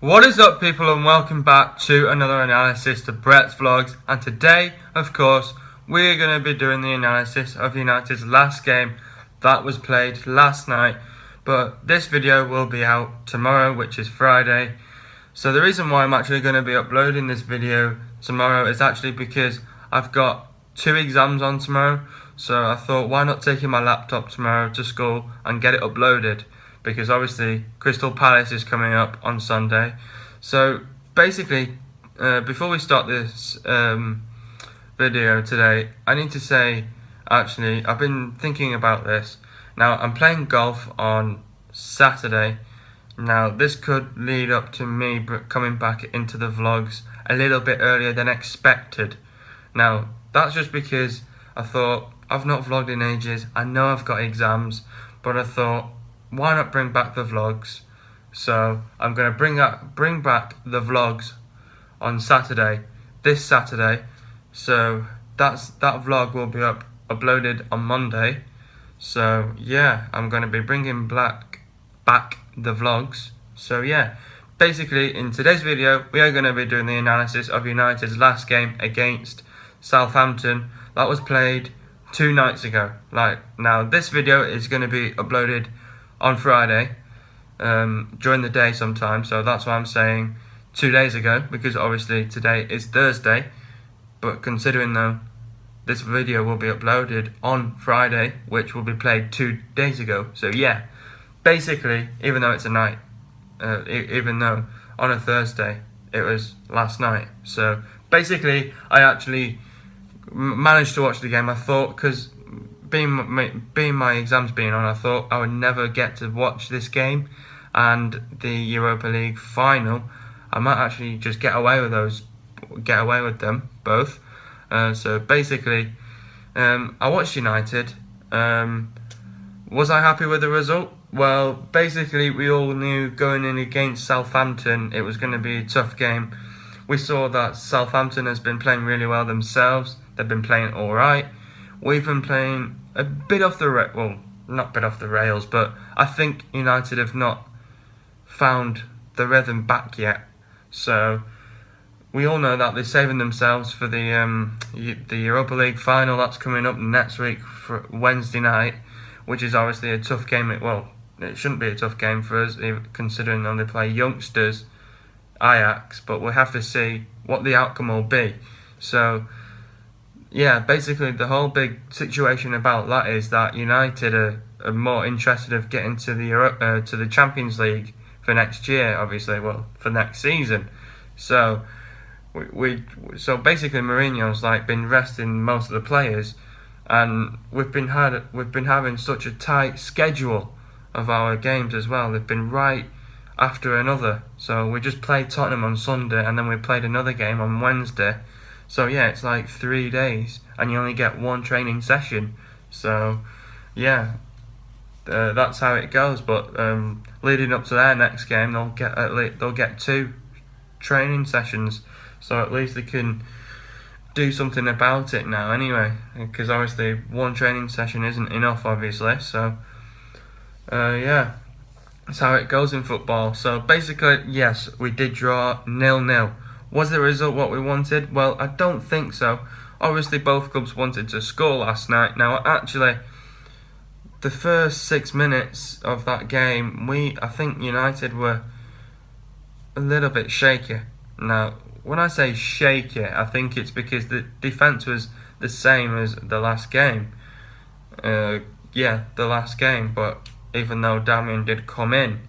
What is up, people, and welcome back to another analysis to Brett's Vlogs. And today, of course, we're going to be doing the analysis of United's last game that was played last night. But this video will be out tomorrow, which is Friday. So the reason why I'm actually going to be uploading this video tomorrow is actually because I've got 2 exams on tomorrow. So I thought, why not taking my laptop tomorrow to school and get it uploaded? Because obviously Crystal Palace is coming up on Sunday. So basically, before we start this video today, I need to say, actually, I've been thinking about this. Now, I'm playing golf on Saturday. Now, this could lead up to me coming back into the vlogs a little bit earlier than expected. Now, that's just because I thought, I've not vlogged in ages. I know I've got exams, but I thought, why not bring back the vlogs? So I'm going to bring back the vlogs on Saturday, this Saturday. So that vlog will be uploaded on Monday. So yeah, I'm going to be bringing back the vlogs. So yeah, basically in today's video we are going to be doing the analysis of United's last game against Southampton that was played 2 nights ago. Now this video is going to be uploaded on Friday, during the day sometime, so that's why I'm saying 2 days ago, because obviously today is Thursday, but considering though this video will be uploaded on Friday, which will be played 2 days ago, so yeah, basically, even though it's a night, even though on a Thursday it was last night, so basically I actually managed to watch the game. I thought, because being my exams being on, I thought I would never get to watch this game and the Europa League final. I might actually just get away with them both. So basically, I watched United. Was I happy with the result? Well, basically we all knew going in against Southampton it was going to be a tough game. We saw that Southampton has been playing really well themselves. They've been playing alright. We've been playing a bit off the not bit off the rails, but I think United have not found the rhythm back yet. So we all know that they're saving themselves for the Europa League final that's coming up next week for Wednesday night, which is obviously a tough game. Well, it shouldn't be a tough game for us, considering that they play youngsters, Ajax, but we'll have to see what the outcome will be. So yeah, basically the whole big situation about that is that United are more interested of getting to the Champions League for next year, obviously, well, for next season. So so basically Mourinho's been resting most of the players, and we've been having such a tight schedule of our games as well. They've been right after another. So we just played Tottenham on Sunday, and then we played another game on Wednesday. So yeah, it's 3 days, and you only get 1 training session. So yeah, that's how it goes. But leading up to their next game, they'll get 2 training sessions. So at least they can do something about it now, anyway. Because obviously 1 training session isn't enough, obviously. So yeah, that's how it goes in football. So basically, yes, we did draw 0-0. Was the result what we wanted? Well, I don't think so. Obviously, both clubs wanted to score last night. Now, actually, the first 6 minutes of that game, I think United were a little bit shaky. Now, when I say shaky, I think it's because the defence was the same as the last game. Yeah, the last game, but even though Damian did come in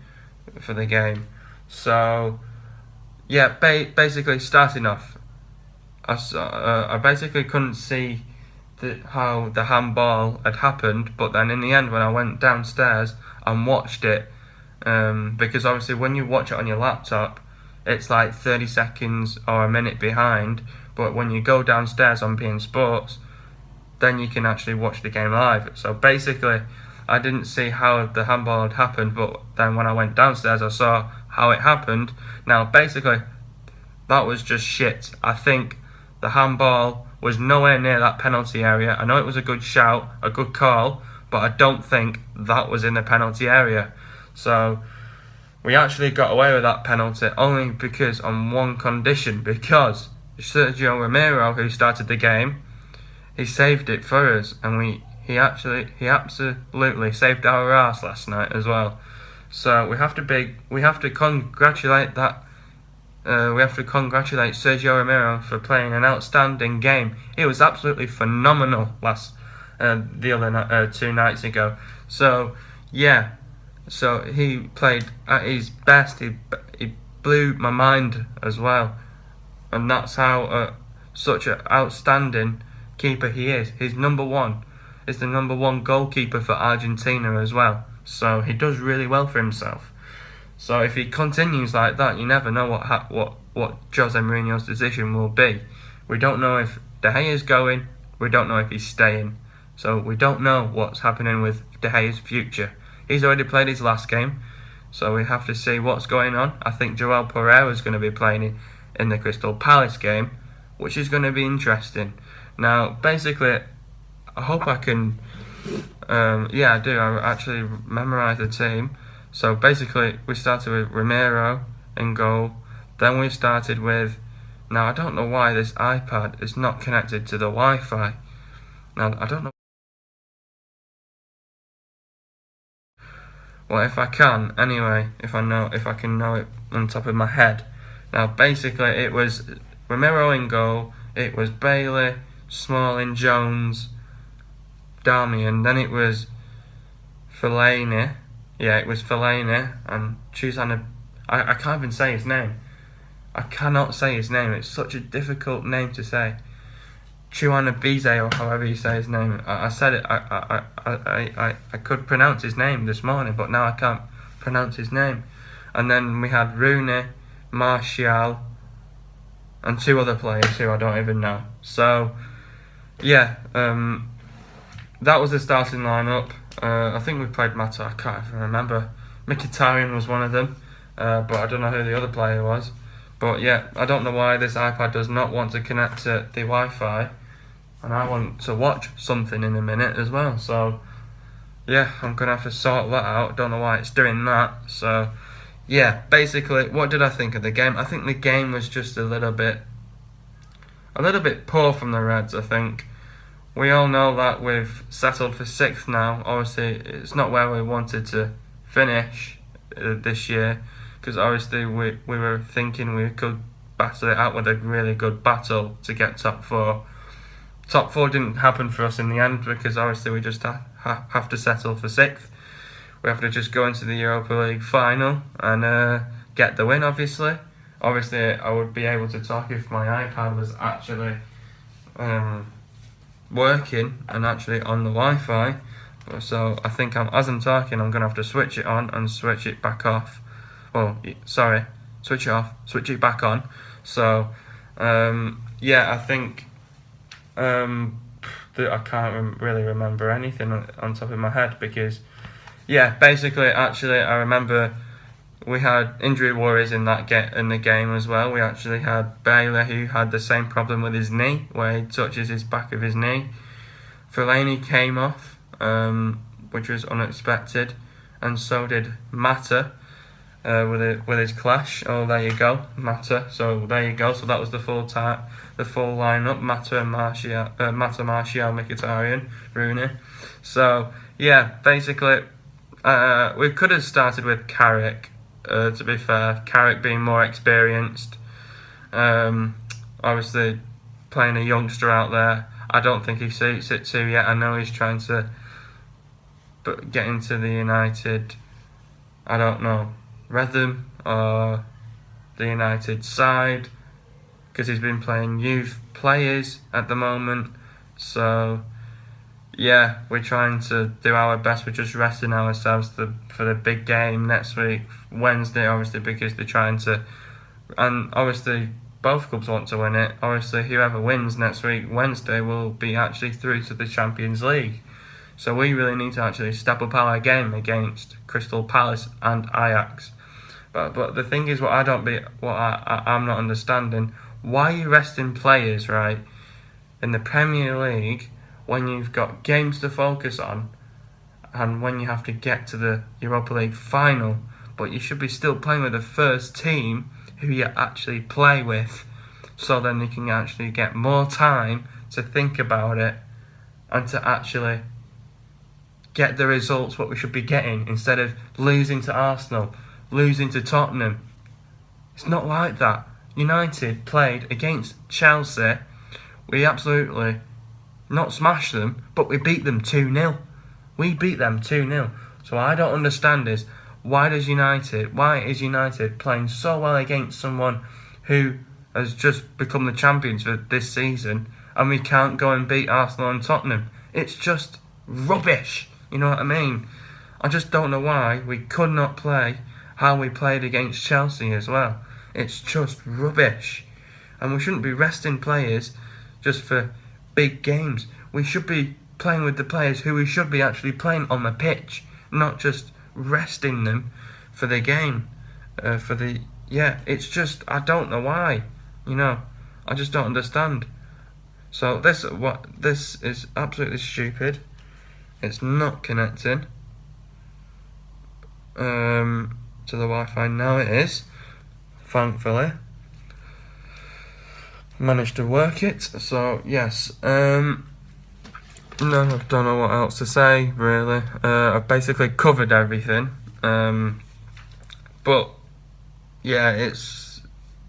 for the game. So yeah, basically starting off, I basically couldn't see how the handball had happened, but then in the end when I went downstairs and watched it, because obviously when you watch it on your laptop, it's 30 seconds or a minute behind, but when you go downstairs on beIN Sports, then you can actually watch the game live. So basically, I didn't see how the handball had happened, but then when I went downstairs I saw how it happened. Now basically that was just shit. I think the handball was nowhere near that penalty area. I know it was a good shout, a good call, but I don't think that was in the penalty area. So We actually got away with that penalty only because on one condition, because Sergio Romero, who started the game, he saved it for us, and he absolutely saved our arse last night as well. So we have to congratulate Sergio Romero for playing an outstanding game. He was absolutely phenomenal the other 2 nights ago. So yeah, so he played at his best. He blew my mind as well, and that's how such an outstanding keeper he is. He's number one. Is the number one goalkeeper for Argentina as well. So he does really well for himself. So if he continues like that, you never know what Jose Mourinho's decision will be. We don't know if De Gea is going. We don't know if he's staying. So we don't know what's happening with De Gea's future. He's already played his last game, so we have to see what's going on. I think Joel Pereira is going to be playing in the Crystal Palace game, which is going to be interesting. Now, basically, I hope I can. I do. I actually memorised the team. So basically, we started with Romero in goal. Then we started with. Now, I don't know why this iPad is not connected to the Wi-Fi. Now, I don't know. Well, if I can, anyway, if I can know it on top of my head. Now, basically, it was Romero in goal. It was Bailey, Smalling, Jones, Darmian. Then it was Fellaini. Yeah, it was Fellaini and Chuzana. I can't even say his name. I cannot say his name. It's such a difficult name to say. Chuanabize, or however you say his name. I said it. I could pronounce his name this morning, but now I can't pronounce his name. And then we had Rooney, Martial, and 2 other players who I don't even know. So yeah, that was the starting lineup. I think we played Mata. I can't even remember. Mkhitaryan was one of them, but I don't know who the other player was. But yeah, I don't know why this iPad does not want to connect to the Wi-Fi, and I want to watch something in a minute as well. So yeah, I'm gonna have to sort that out. Don't know why it's doing that. So yeah, basically, what did I think of the game? I think the game was just a little bit poor from the Reds. I think we all know that we've settled for 6th now. Obviously, it's not where we wanted to finish this year, because obviously we were thinking we could battle it out with a really good battle to get top 4. Top 4 didn't happen for us in the end, because obviously we just have to settle for 6th. We have to just go into the Europa League final and get the win, obviously. Obviously, I would be able to talk if my iPad was actually working and actually on the Wi-Fi. So I think as I'm talking, I'm going to have to switch it on and switch it back off. Well, sorry, switch it off, switch it back on. So, yeah, I think that I can't really remember anything on top of my head, because, yeah, basically, actually, I remember we had injury worries in the game as well. We actually had Bailey, who had the same problem with his knee, where he touches his back of his knee. Fellaini came off, which was unexpected, and so did Mata. With his clash. Oh, there you go, Mata. So there you go. So that was the full lineup: Mata, Martial, Mkhitaryan, Rooney. So yeah, basically, we could have started with Carrick. To be fair, Carrick being more experienced. Obviously, playing a youngster out there, I don't think he suits it too yet. I know he's trying to get into the United. I don't know. Rhythm or the United side, because he's been playing youth players at the moment. So yeah, we're trying to do our best. We're just resting ourselves for the big game next week, Wednesday, obviously, because they're trying to, and obviously both clubs want to win it. Obviously, whoever wins next week, Wednesday, will be actually through to the Champions League. So we really need to actually step up our game against Crystal Palace and Ajax. But the thing is, I'm not understanding, why are you resting players, right, in the Premier League when you've got games to focus on, and when you have to get to the Europa League final? but you should be still playing with the first team who you actually play with, so then you can actually get more time to think about it and to actually get the results what we should be getting, instead of losing to Arsenal, losing to Tottenham. It's not like that. United played against Chelsea. We absolutely not smashed them, but we beat them 2-0. We beat them 2-0. So I don't understand is why is United playing so well against someone who has just become the champions for this season, and we can't go and beat Arsenal and Tottenham? It's just rubbish. You know what I mean? I just don't know why we could not play how we played against Chelsea as well. It's just rubbish. And we shouldn't be resting players just for big games. We should be playing with the players who we should be actually playing on the pitch, not just resting them for the game. It's just, I don't know why. I just don't understand. So this is absolutely stupid. It's not connecting to the Wi-Fi. Now it is, thankfully. Managed to work it. So yes, no, I don't know what else to say really. I've basically covered everything. But yeah,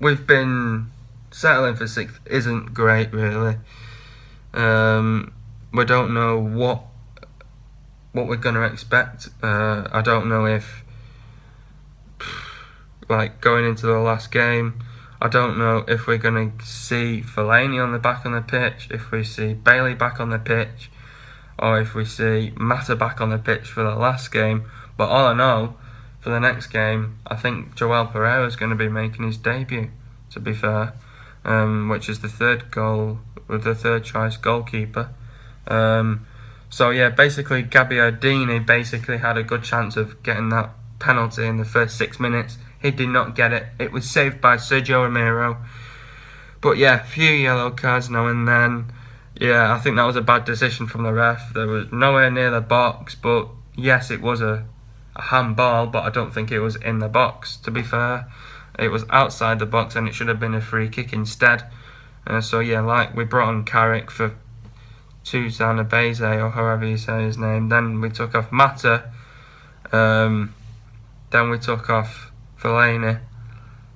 we've been settling for 6th isn't great really. We don't know what we're gonna expect. I don't know if, like, going into the last game, I don't know if we're gonna see Fellaini back on the pitch, if we see Bailey back on the pitch, or if we see Mata back on the pitch for the last game. But all I know, for the next game, I think Joel Pereira is going to be making his debut, to be fair, which is the third choice goalkeeper. So yeah, basically Gabbiadini basically had a good chance of getting that penalty in the first 6 minutes. He did not get it. It was saved by Sergio Romero. But yeah, few yellow cards now and then. Yeah, I think that was a bad decision from the ref. There was nowhere near the box, but yes, it was a handball, but I don't think it was in the box, to be fair. It was outside the box and it should have been a free kick instead. So yeah, like, we brought on Carrick for Tuzana Beze, or however you say his name. Then we took off Mata. Then we took off Fellaini.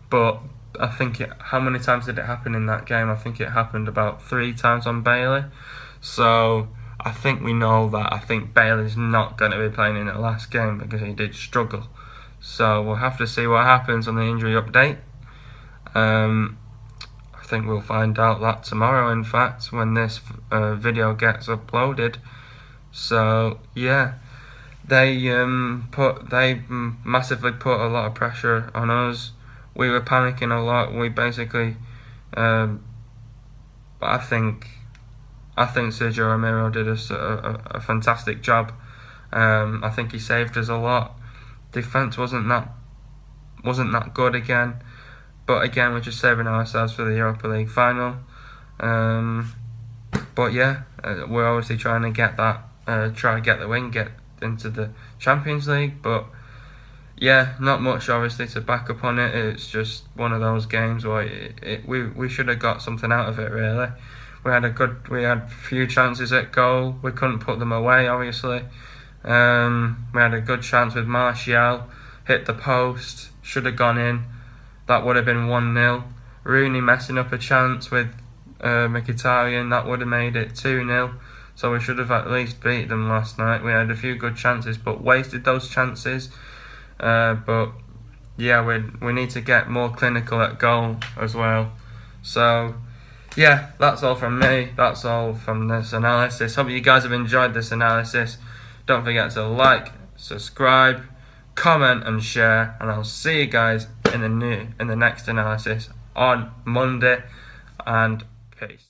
But I think how many times did it happen in that game? I think it happened about 3 times on Bailey. So I think we know that. I think Bailey's not going to be playing in the last game because he did struggle. So we'll have to see what happens on the injury update. I think we'll find out that tomorrow, in fact, when this video gets uploaded. So yeah, they massively put a lot of pressure on us. We were panicking a lot. We basically, I think Sergio Romero did a fantastic job. I think he saved us a lot. Defense wasn't that good again. But again, we're just saving ourselves for the Europa League final. But yeah, we're obviously trying to get that, try to get the win, get into the Champions League. But yeah, not much obviously to back up on it. It's just one of those games where we should have got something out of it really. We had a few chances at goal. We couldn't put them away obviously. We had a good chance with Martial, hit the post, should have gone in. That would have been 1-0. Rooney messing up a chance with Mkhitaryan, that would have made it 2-0. So we should have at least beat them last night. We had a few good chances, but wasted those chances. But yeah, we need to get more clinical at goal as well. So yeah, that's all from me. That's all from this analysis. Hope you guys have enjoyed this analysis. Don't forget to like, subscribe, comment and share, and I'll see you guys in the next analysis on Monday, and peace.